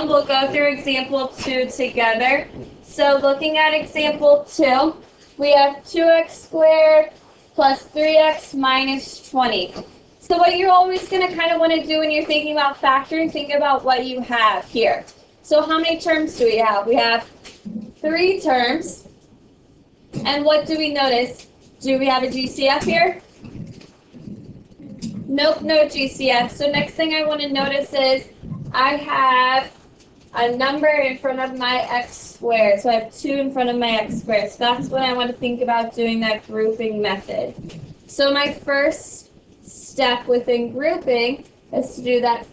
we'll go through example 2 together. So looking at example 2, we have 2x squared plus 3x minus 20. So what you're always going to kind of want to do when you're thinking about factoring, think about what you have here. So how many terms do we have? We have 3 terms. And what do we notice? Do we have a GCF here? Nope, no GCF. So next thing I want to notice is I have a number in front of my x squared. So I have 2 in front of my x squared. So that's when I want to think about doing that grouping method. So my first step within grouping is to do that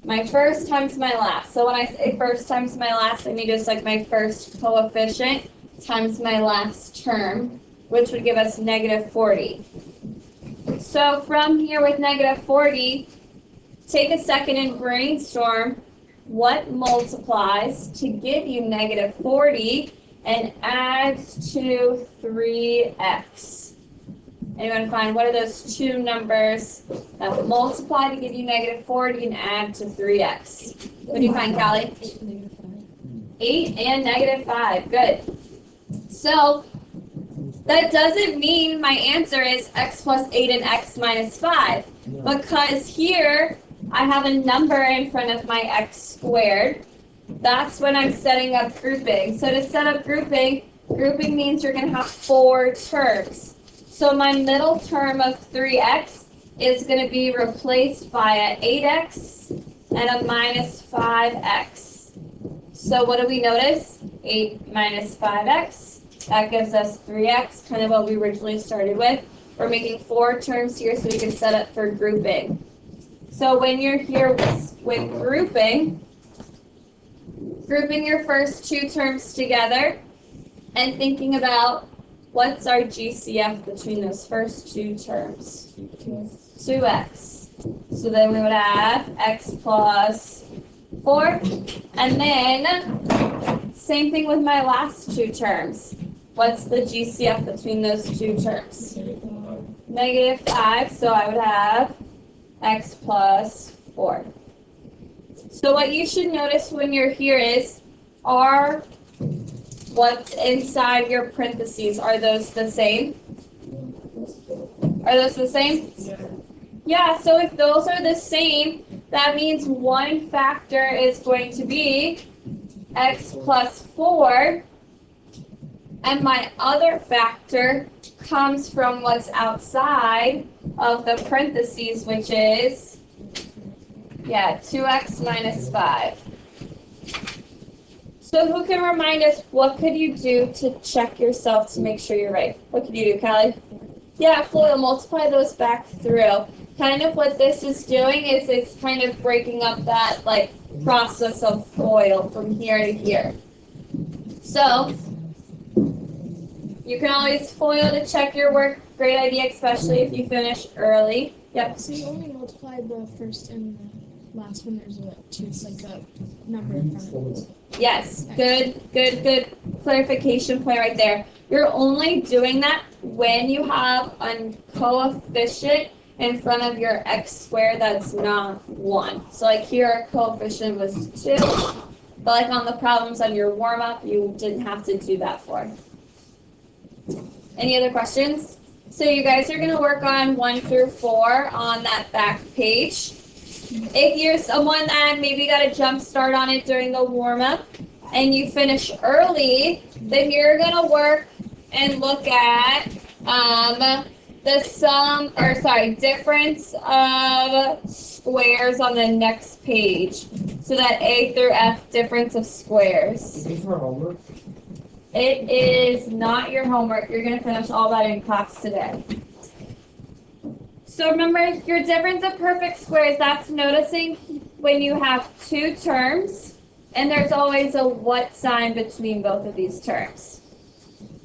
my first times my last. So when I say first times my last, I mean just like my first coefficient times my last term, which would give us negative 40. So from here with negative 40, take a second and brainstorm what multiplies to give you negative 40 and adds to 3x. Anyone find what are those 2 numbers that multiply to give you negative 40 and add to 3x? What do you find, Callie? 8 and negative 5. Good. So that doesn't mean my answer is x plus 8 and x minus 5, because here I have a number in front of my x squared. That's when I'm setting up grouping. So to set up grouping means you're going to have 4 terms. So my middle term of 3x is going to be replaced by an 8x and a minus 5x. So what do we notice? 8 minus 5x. That gives us 3x, kind of what we originally started with. We're making 4 terms here so we can set up for grouping. So when you're here with grouping your first 2 terms together and thinking about what's our GCF between those first 2 terms? 2x. So then we would have x plus 4. And then same thing with my last 2 terms. What's the GCF between those 2 terms? Negative 5. So I would have x plus 4. So what you should notice when you're here is, are what's inside your parentheses, are those the same? Are those the same? Yeah, so if those are the same, that means one factor is going to be x plus 4, and my other factor comes from what's outside of the parentheses, which is, 2x minus 5. So who can remind us, what could you do to check yourself to make sure you're right? What could you do, Callie? Yeah, FOIL, multiply those back through. Kind of what this is doing is it's kind of breaking up that process of FOIL from here to here. So you can always FOIL to check your work. Great idea, especially if you finish early. Yep. So you only multiply the first and the last one. There's a number in front of it. Yes, good clarification point right there. You're only doing that when you have a coefficient in front of your x squared that's not 1. So here our coefficient was 2, but on the problems on your warm-up, you didn't have to do that for. Any other questions? So you guys are going to work on 1 through 4 on that back page. If you're someone that maybe got a jump start on it during the warm-up and you finish early, then you're going to work and look at the difference of squares on the next page. So that A through F, difference of squares. Is this for homework? It is not your homework. You're going to finish all that in class today. So remember, your difference of perfect squares, that's noticing when you have 2 terms, and there's always a what sign between both of these terms.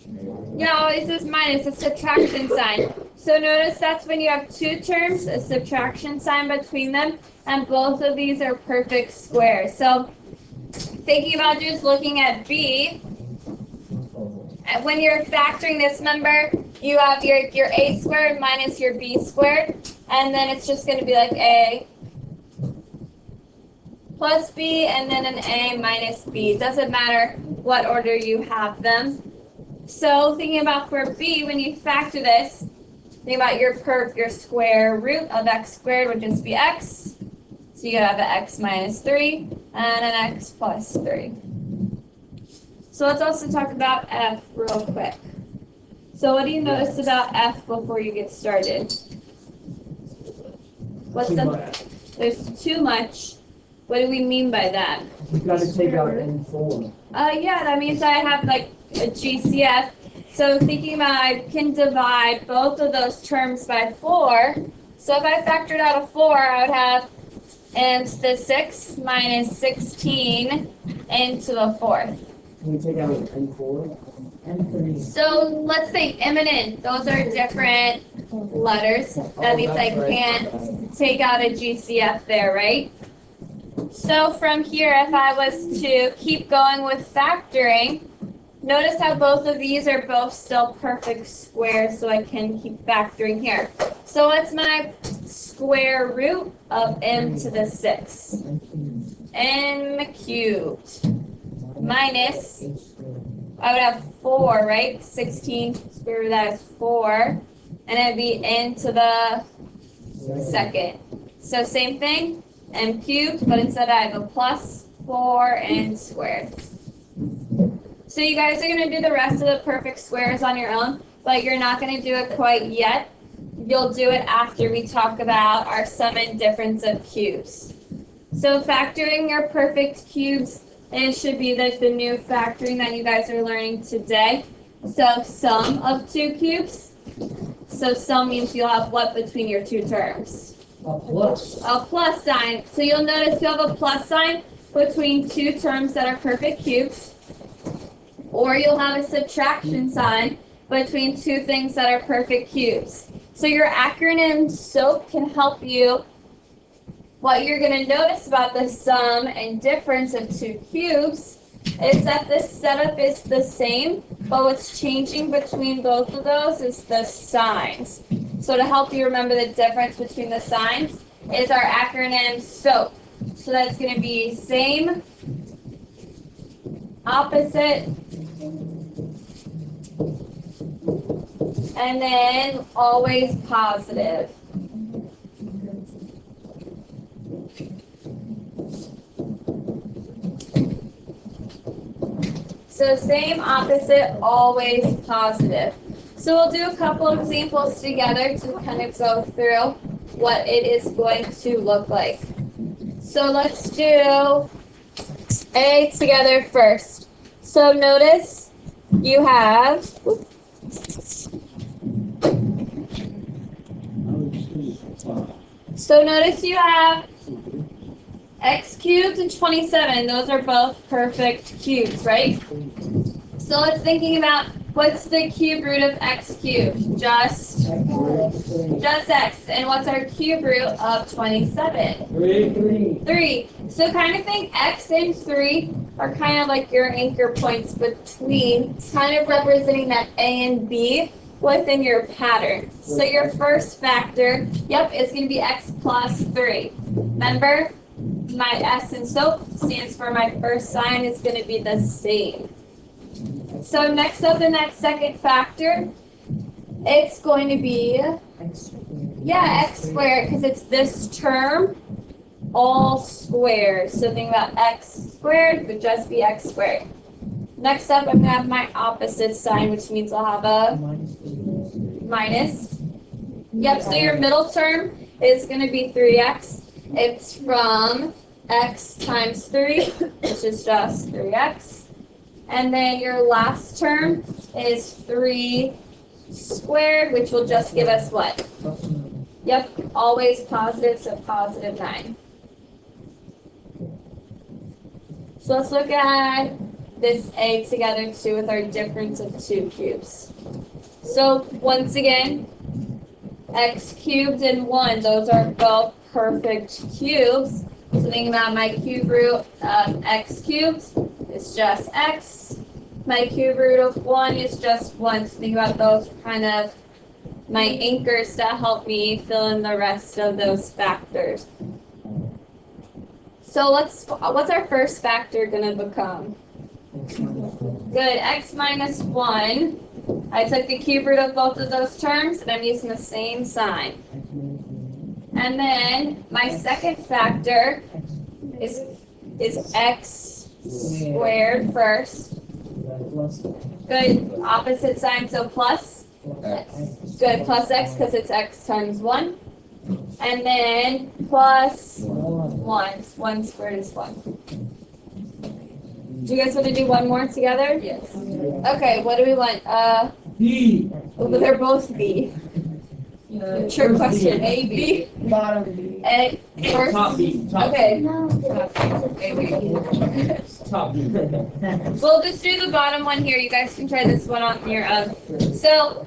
No, it says minus, a subtraction sign. So notice that's when you have 2 terms, a subtraction sign between them, and both of these are perfect squares. So thinking about just looking at B, when you're factoring this number, you have your a squared minus your b squared, and then it's just going to be like a plus b, and then an a minus b. Doesn't matter what order you have them. So thinking about for b, when you factor this, think about your square root of x squared would just be x. So you have an x minus 3 and an x plus 3. So let's also talk about f real quick. So what do you notice about f before you get started? There's too much. What do we mean by that? You gotta take out n4. Yeah, that means I have like a GCF. So thinking about I can divide both of those terms by 4. So if I factored out a 4, I would have n to the 6 minus 16 n to the 4th. Can we take out n4? n3. So let's think m and n. Those are different letters. That means I can't take out a GCF there, right? So from here, if I was to keep going with factoring, notice how both of these are both still perfect squares, so I can keep factoring here. So what's my square root of m to the 6? n cubed minus, I would have 4, right? 16 square root of that is 4, and it'd be n to the 2nd. So same thing, m cubed, but instead I have a plus 4n squared. So you guys are going to do the rest of the perfect squares on your own, but you're not going to do it quite yet. You'll do it after we talk about our sum and difference of cubes. So factoring your perfect cubes, it should be like the new factoring that you guys are learning today. So sum of 2 cubes. So sum means you'll have what between your 2 terms? A plus. A plus sign. So you'll notice you have a plus sign between 2 terms that are perfect cubes. Or you'll have a subtraction sign between 2 things that are perfect cubes. So your acronym SOAP can help you. What you're going to notice about the sum and difference of 2 cubes is that this setup is the same, but what's changing between both of those is the signs. So to help you remember the difference between the signs is our acronym SOAP. So that's going to be same, opposite, and then always positive. So same, opposite, always positive. So we'll do a couple of examples together to kind of go through what it is going to look like. So let's do A together first. So notice you have, x cubed and 27. Those are both perfect cubes, right? So let's thinking about what's the cube root of x cubed? Just x. And what's our cube root of 27? 3. So kind of think x and 3 are kind of like your anchor points between, kind of representing that a and b within your pattern. So your first factor, is going to be x plus 3. Remember, my S in SOAP stands for my first sign is going to be the same. So next up in that second factor, it's going to be, x squared, because it's this term, all squares. So think about x squared would just be x squared. Next up, I'm going to have my opposite sign, which means I'll have a minus. So your middle term is going to be 3x. It's from x times 3, which is just 3x. And then your last term is 3 squared, which will just give us what? Always positive, so positive 9. So let's look at this A together too with our difference of 2 cubes. So once again, x cubed and 1, those are both perfect cubes. So think about my cube root of x cubed is just x. My cube root of 1 is just 1. So think about those kind of my anchors to help me fill in the rest of those factors. So what's our first factor gonna become? Good, x minus 1. I took the cube root of both of those terms, and I'm using the same sign. And then my second factor is x squared first. Good, opposite sign, so plus. Good, plus x because it's x times 1. And then plus 1. 1 squared is 1. Do you guys want to do one more together? Yes. Okay, what do we want? B. Well, they're both B. Trick question. A, B? Bottom B. A, first? Top B. Top Okay. Top B. We'll just do the bottom one here. You guys can try this one on your own. So,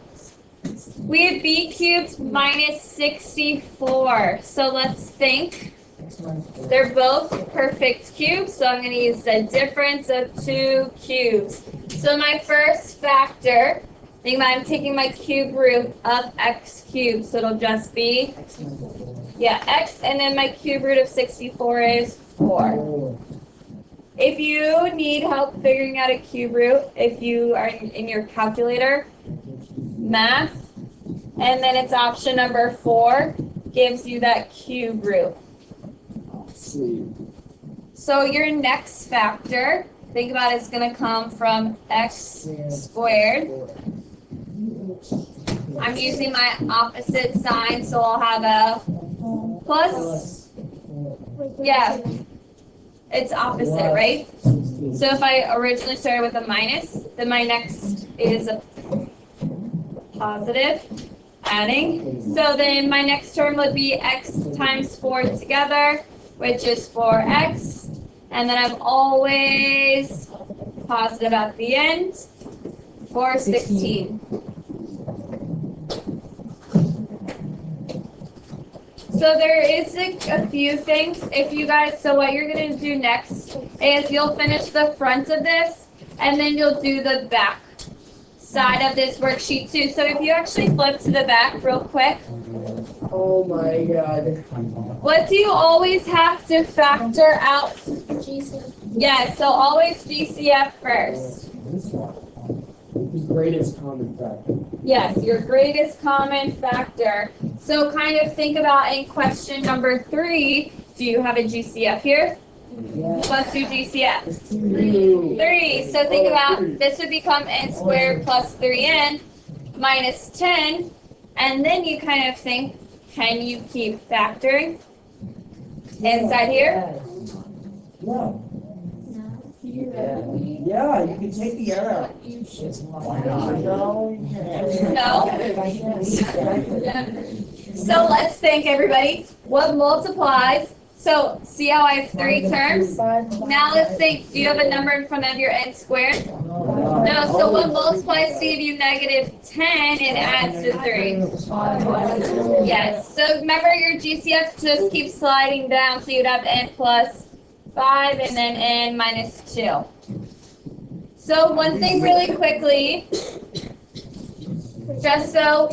we have b cubed minus 64. So let's think. They're both perfect cubes, so I'm going to use the difference of 2 cubes. So my first factor, think about I'm taking my cube root of x cubed, so it'll just be, x, and then my cube root of 64 is 4. If you need help figuring out a cube root, if you are in your calculator, math, and then it's option number 4, gives you that cube root. So your next factor, think about it's going to come from x squared. I'm using my opposite sign, so I'll have a plus. Yeah, it's opposite, right? So if I originally started with a minus, then my next is a positive, adding. So then my next term would be x times 4 together, which is 4x. And then I'm always positive at the end, 416. So there is a few things. If you guys, so what you're going to do next is you'll finish the front of this, and then you'll do the back side of this worksheet too. So if you actually flip to the back real quick. Oh my God. What do you always have to factor out? GCF. Yes, so always GCF first. Greatest common factor. Yes, your greatest common factor. So kind of think about in question number 3, do you have a GCF here? Yeah. Let's do GCF. 3. So think about this would become n squared plus 3n minus 10. And then you kind of think, can you keep factoring inside here? Yeah. Yeah, you can take the air out. No. So let's think, everybody. What multiplies? So see how I have 3 terms? Now let's think, do you have a number in front of your n squared? No, so what multiplies to give you negative 10 and adds to 3? Yes, so remember your GCF just keeps sliding down, so you'd have n plus 5 and then n minus 2. So one thing really quickly, just so,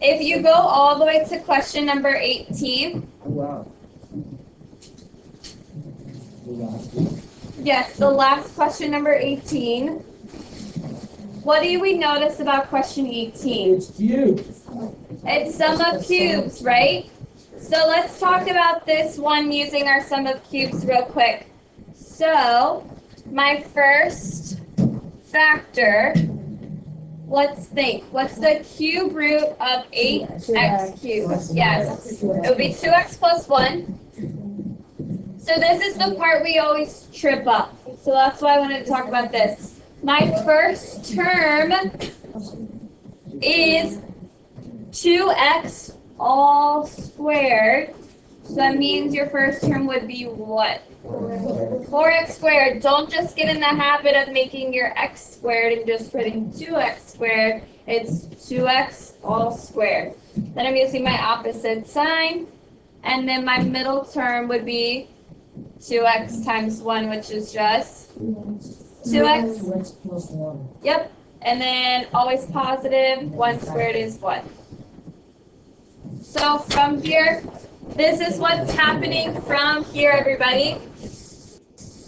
if you go all the way to question number 18, Wow. yes, the last question number 18. What do we notice about question 18? It's cubes. It's sum of cubes, right? So let's talk about this one using our sum of cubes real quick. So my first factor, let's think. What's the cube root of 8x cubed? Yes, it would be 2x plus 1. So this is the part we always trip up. So that's why I wanted to talk about this. My first term is 2x all squared. So that means your first term would be what? 4x squared. Don't just get in the habit of making your x squared and just putting 2x squared. It's 2x all squared. Then I'm using my opposite sign. And then my middle term would be 2x times 1, which is just 2x. 2x plus 1. Yep. And then always positive. 1 squared is 1. So from here, This is what's happening from here, everybody.